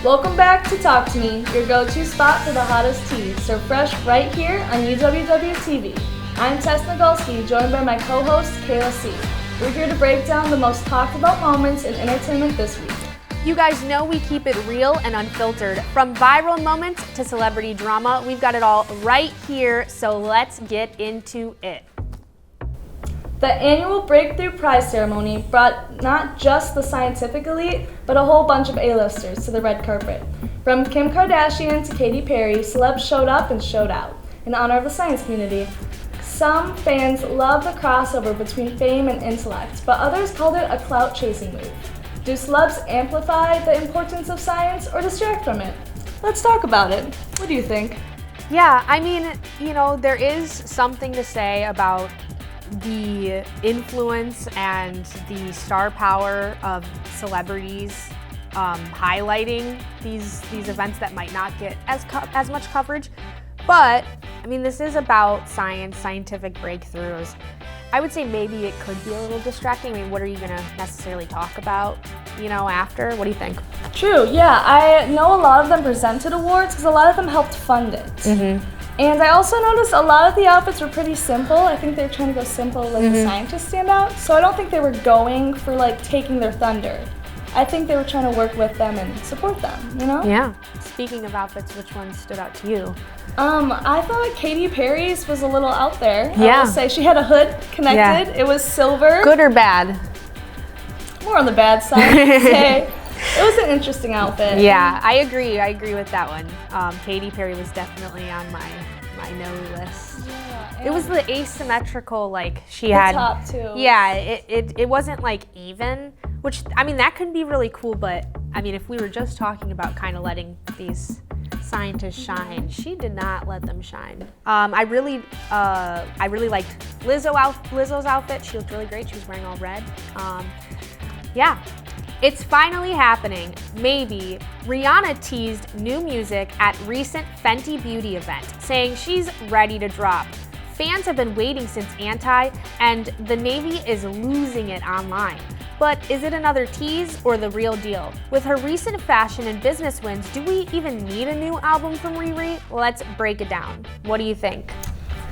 Welcome back to Talk to Me, your go-to spot for the hottest tea, served fresh right here on UWW-TV. I'm Tess Nagolski, joined by my co-host, Kayla C. We're here to break down the most talked about moments in entertainment this week. You guys know we keep it real and unfiltered. From viral moments to celebrity drama, we've got it all right here, so let's get into it. The annual Breakthrough Prize ceremony brought not just the scientific elite, but a whole bunch of A-listers to the red carpet. From Kim Kardashian to Katy Perry, celebs showed up and showed out in honor of the science community. Some fans love the crossover between fame and intellect, but others called it a clout-chasing move. Do celebs amplify the importance of science or distract from it? Let's talk about it. What do you think? Yeah, I mean, there is something to say about the influence and the star power of celebrities highlighting these events that might not get as much coverage. But, I mean, this is about science, scientific breakthroughs. I would say maybe it could be a little distracting. I mean, what are you going to necessarily talk about, after? What do you think? True, yeah. I know a lot of them presented awards because a lot of them helped fund it. Mm-hmm. And I also noticed a lot of the outfits were pretty simple. I think they were trying to go simple, let the scientists stand out. So I don't think they were going for, taking their thunder. I think they were trying to work with them and support them, Yeah. Speaking of outfits, which one stood out to you? I thought Katy Perry's was a little out there. Yeah. I will say she had a hood connected. Yeah. It was silver. Good or bad? More on the bad side, I'd say. It was an interesting outfit. Yeah, I agree with that one. Katy Perry was definitely on my no list. Yeah, it was the asymmetrical, she the had. top too. Yeah, it wasn't even, which, I mean, that could be really cool, but I mean, if we were just talking about kind of letting these scientists shine, she did not let them shine. I really liked Lizzo's outfit. She looked really great. She was wearing all red. Yeah. It's finally happening. Maybe. Rihanna teased new music at recent Fenty Beauty event, saying she's ready to drop. Fans have been waiting since Anti, and the Navy is losing it online. But is it another tease or the real deal? With her recent fashion and business wins, do we even need a new album from Riri? Let's break it down. What do you think?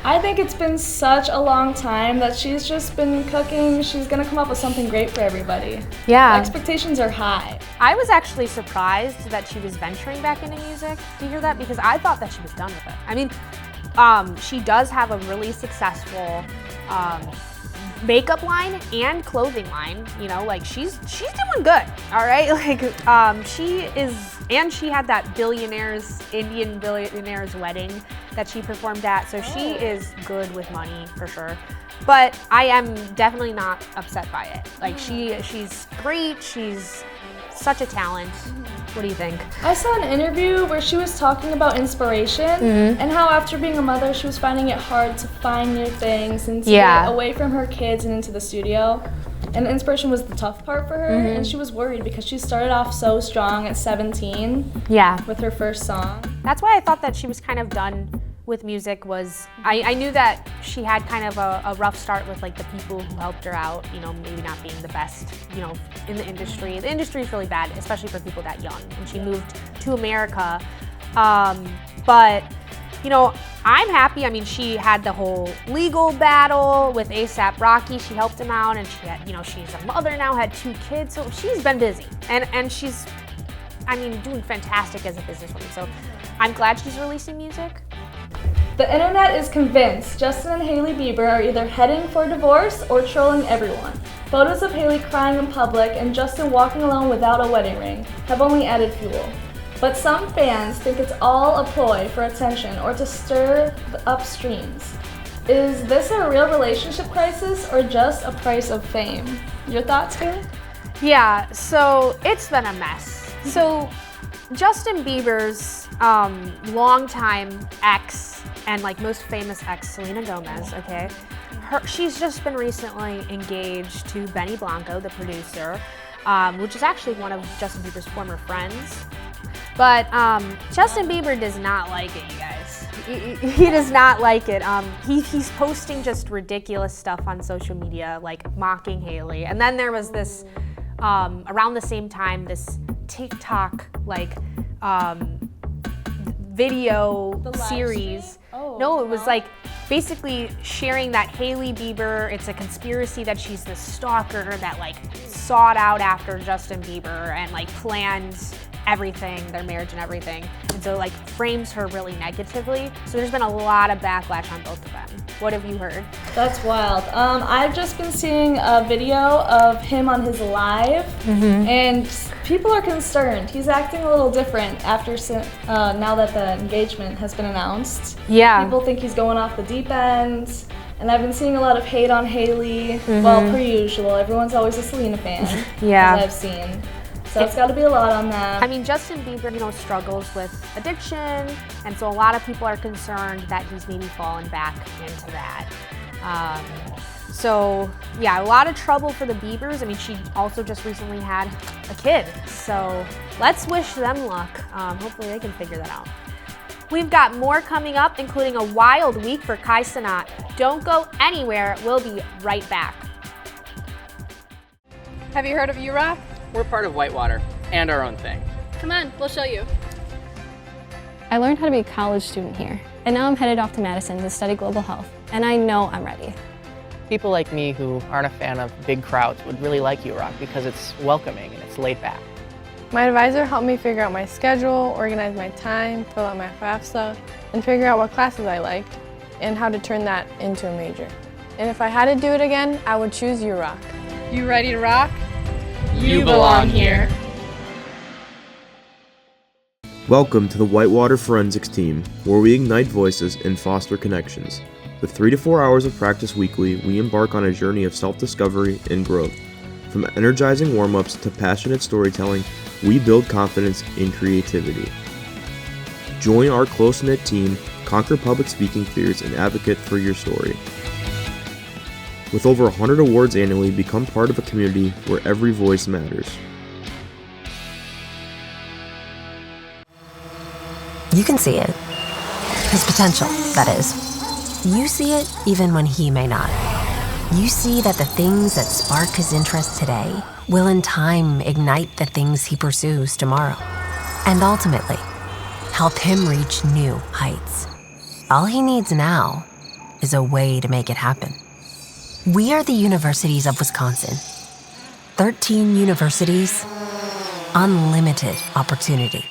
I think it's been such a long time that she's just been cooking. She's gonna come up with something great for everybody. Yeah. The expectations are high. I was actually surprised that she was venturing back into music. Do you hear that? Because I thought that she was done with it. I mean, she does have a really successful makeup line and clothing line. She's doing good. All right, she is, and she had that Indian billionaire's wedding that she performed at, so she is good with money for sure. But I am definitely not upset by it. She's great. She's such a talent. What do you think? I saw an interview where she was talking about inspiration and how after being a mother, she was finding it hard to find new things and to get away from her kids and into the studio. And inspiration was the tough part for her, and she was worried because she started off so strong at 17 with her first song. That's why I thought that she was kind of done with music. I knew that she had kind of a rough start with the people who helped her out, maybe not being the best, in the industry. The industry is really bad, especially for people that young. And she moved to America. But, I'm happy. I mean, she had the whole legal battle with A$AP Rocky. She helped him out, and she had, she's a mother now, had 2 kids, so she's been busy. And she's, doing fantastic as a businesswoman. So I'm glad she's releasing music. The internet is convinced Justin and Hailey Bieber are either heading for divorce or trolling everyone. Photos of Hailey crying in public and Justin walking alone without a wedding ring have only added fuel. But some fans think it's all a ploy for attention or to stir up streams. Is this a real relationship crisis or just a price of fame? Your thoughts, Kayla? Yeah, so it's been a mess. So Justin Bieber's longtime ex and most famous ex, Selena Gomez, okay? She's just been recently engaged to Benny Blanco, the producer, which is actually one of Justin Bieber's former friends. But Justin Bieber does not like it, you guys. He does not like it. He's posting just ridiculous stuff on social media, mocking Hailey. And then there was this, around the same time, this TikTok like video The live series. stream? Oh, No, it was no. like basically sharing that Hailey Bieber, it's a conspiracy that she's this stalker that like sought out after Justin Bieber and like planned everything, their marriage and everything. And so like frames her really negatively. So there's been a lot of backlash on both of them. What have you heard? That's wild. I've just been seeing a video of him on his live, and people are concerned. He's acting a little different after now that the engagement has been announced. Yeah. People think he's going off the deep end, and I've been seeing a lot of hate on Hailey. Well, per usual, everyone's always a Selena fan, Yeah. as I've seen. So it's got to be a lot on them. I mean, Justin Bieber, struggles with addiction, and so a lot of people are concerned that he's maybe fallen back into that. So yeah, a lot of trouble for the Biebers. I mean, she also just recently had a kid, so let's wish them luck. Hopefully they can figure that out. We've got more coming up, including a wild week for Kai Cenat. Don't go anywhere. We'll be right back. Have you heard of URock? We're part of Whitewater and our own thing. Come on, we'll show you. I learned how to be a college student here, and now I'm headed off to Madison to study global health, and I know I'm ready. People like me who aren't a fan of big crowds would really like URock because it's welcoming and it's laid back. My advisor helped me figure out my schedule, organize my time, fill out my FAFSA, and figure out what classes I liked and how to turn that into a major. And if I had to do it again, I would choose URock. You ready to rock? You belong here. Welcome to the Whitewater Forensics team, where we ignite voices and foster connections. With 3 to 4 hours of practice weekly, we embark on a journey of self-discovery and growth. From energizing warm-ups to passionate storytelling, we build confidence in creativity. Join our close-knit team, conquer public speaking fears, and advocate for your story. With over 100 awards annually, become part of a community where every voice matters. You can see it. His potential, that is. You see it even when he may not. You see that the things that spark his interest today will in time ignite the things he pursues tomorrow. And ultimately, help him reach new heights. All he needs now is a way to make it happen. We are the Universities of Wisconsin. 13 universities, unlimited opportunity.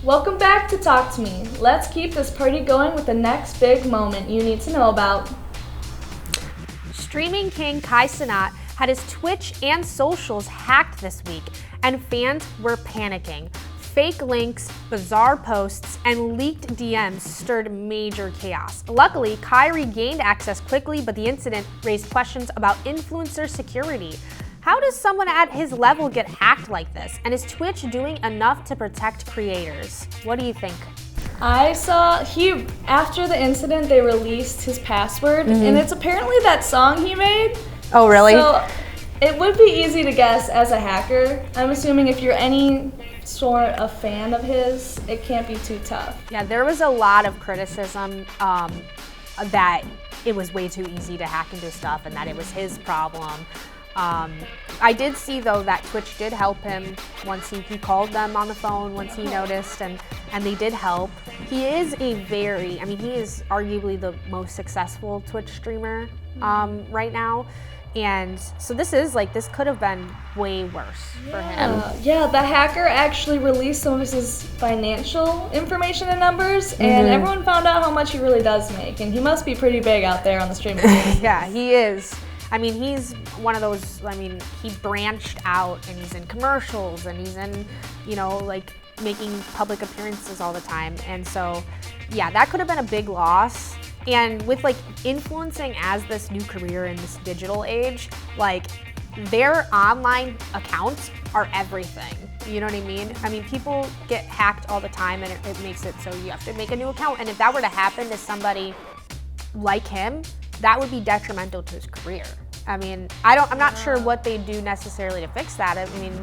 Welcome back to Talk to Me. Let's keep this party going with the next big moment you need to know about. Streaming king Kai Cenat had his Twitch and socials hacked this week, and fans were panicking. Fake links, bizarre posts, and leaked DMs stirred major chaos. Luckily, Kai regained access quickly, but the incident raised questions about influencer security. How does someone at his level get hacked like this? And is Twitch doing enough to protect creators? What do you think? I saw after the incident, they released his password, and it's apparently that song he made. Oh, really? So it would be easy to guess as a hacker. I'm assuming if you're any sort of fan of his, it can't be too tough. Yeah, there was a lot of criticism that it was way too easy to hack into stuff and that it was his problem. I did see though that Twitch did help him once he called them on the phone once he noticed, and they did help. He is he is arguably the most successful Twitch streamer right now. And so this could have been way worse for him. Yeah, the hacker actually released some of his financial information and numbers, and everyone found out how much he really does make, and he must be pretty big out there on the streaming scene. Yeah, he is. I mean, he's one of those, he branched out and he's in commercials and he's in, making public appearances all the time. And so, yeah, that could have been a big loss. And with influencing as this new career in this digital age, their online accounts are everything. You know what I mean? I mean, people get hacked all the time, and it makes it so you have to make a new account. And if that were to happen to somebody like him, that would be detrimental to his career. I mean, I'm not sure what they do necessarily to fix that. I mean,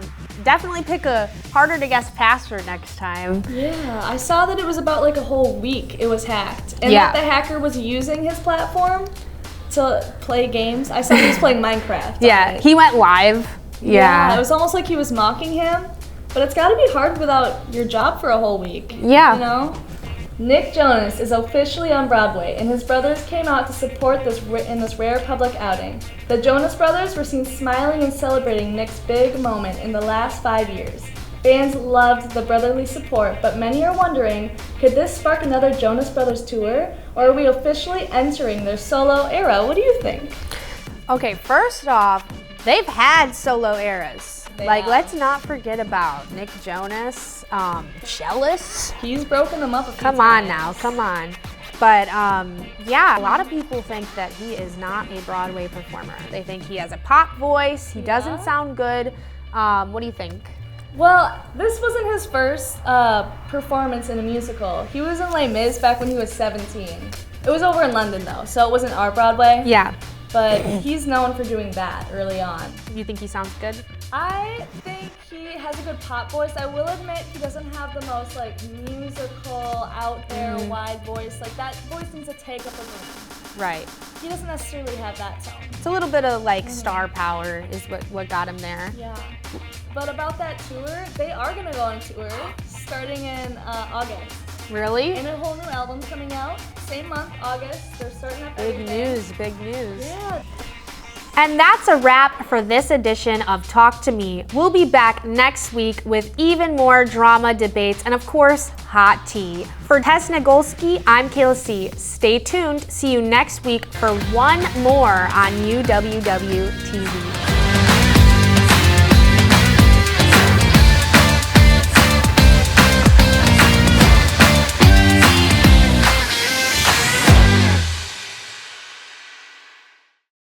definitely pick a harder to guess password next time. Yeah, I saw that it was about like a whole week it was hacked. And Yeah. that the hacker was using his platform to play games. I saw he was playing Minecraft. Yeah, he went live. Yeah, it was almost like he was mocking him. But it's gotta be hard without your job for a whole week. Yeah. You know? Nick Jonas is officially on Broadway, and his brothers came out to support in this rare public outing. The Jonas Brothers were seen smiling and celebrating Nick's big moment in the last 5 years. Fans loved the brotherly support, but many are wondering, could this spark another Jonas Brothers tour, or are we officially entering their solo era? What do you think? Okay, first off, they've had solo eras. They Like, have. let's not forget about Nick Jonas, Jealous. He's broken them up a few Come on times. now, come on. But yeah, a lot of people think that he is not a Broadway performer. They think he has a pop voice, he doesn't sound good. What do you think? Well, this wasn't his first performance in a musical. He was in Les Mis back when he was 17. It was over in London though, so it wasn't our Broadway. Yeah. But he's known for doing that early on. You think he sounds good? I think he has a good pop voice. I will admit he doesn't have the most like musical, out there, wide voice. Like that voice needs to take up a room. Right. He doesn't necessarily have that tone. It's a little bit of like star power is what got him there. Yeah. But about that tour, they are gonna go on tour starting in August. Really? And a whole new album's coming out. Same month, August. They're starting up Big everything. news, big news. Yeah. And that's a wrap for this edition of Talk to Me. We'll be back next week with even more drama, debates, and of course, hot tea. For Tess Nagolski, I'm Kayla C. Stay tuned. See you next week for one more on UWW TV.